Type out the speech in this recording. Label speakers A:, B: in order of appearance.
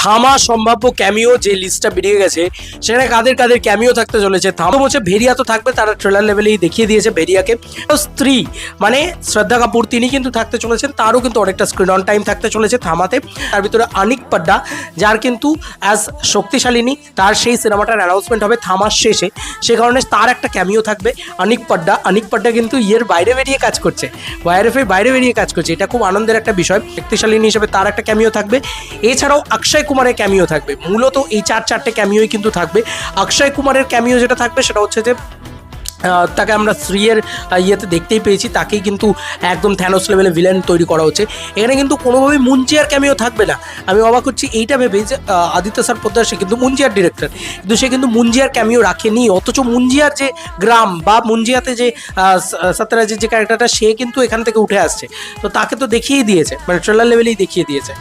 A: থামা সম্ভাব্য ক্যামিও যে লিস্টটা বেরিয়ে গেছে সেখানে কাদের কাদের ক্যামিও থাকতে চলেছে। থামা বলছে ভেরিয়া তো থাকবে, তারা ট্রেলার লেভেলেই দেখিয়ে দিয়েছে ভেরিয়াকে। স্ত্রী মানে শ্রদ্ধা কাপুর তিনি কিন্তু থাকতে চলেছেন, তারও কিন্তু অনেকটা স্ক্রিন অন টাইম থাকতে চলেছে থামাতে। তার ভিতরে আনিক পাড্ডা যার কিন্তু অ্যাজ শক্তিশালিনী, তার সেই সিনেমাটার অ্যানাউন্সমেন্ট হবে থামার শেষে, সে কারণে তার একটা ক্যামিও থাকবে। আনিক পাড্ডা কিন্তু ইয়ের বাইরে বেরিয়ে কাজ করছে, ওয়াইআরএফের বাইরে বেরিয়ে কাজ করছে, এটা খুব আনন্দের একটা বিষয়। শক্তিশালিনী হিসেবে তার একটা ক্যামিও থাকবে। এছাড়াও অক্ষয় কুমারের ক্যামিও থাকবে। মূলত এই চারটে ক্যামিওই কিন্তু থাকবে। অক্ষয় কুমারের ক্যামিও যেটা থাকবে সেটা হচ্ছে যে তাকে আমরা শ্রীয়ের ইয়েতে দেখতেই পেয়েছি, তাকেই কিন্তু একদম থ্যানোস লেভেলে ভিলেন তৈরি করা হচ্ছে। এখানে কিন্তু কোনোভাবেই মুঞ্জিয়ার ক্যামিও থাকবে না। আমি অবাক হচ্ছি এইটা ভেবে যে আদিত্য স্যার পোদ্দার সে কিন্তু মুঞ্জিয়ার ডিরেক্টর, কিন্তু সে কিন্তু মুঞ্জিয়ার ক্যামিও রাখেনি। অথচ মুঞ্জিয়ার যে গ্রাম বা মুঞ্জিয়াতে যে সত্যরাজের যে ক্যারেক্টারটা সে কিন্তু এখান থেকে উঠে আসছে, তো তাকে তো দেখিয়েই দিয়েছে, মানে ট্রেলার লেভেলেই দেখিয়ে দিয়েছে।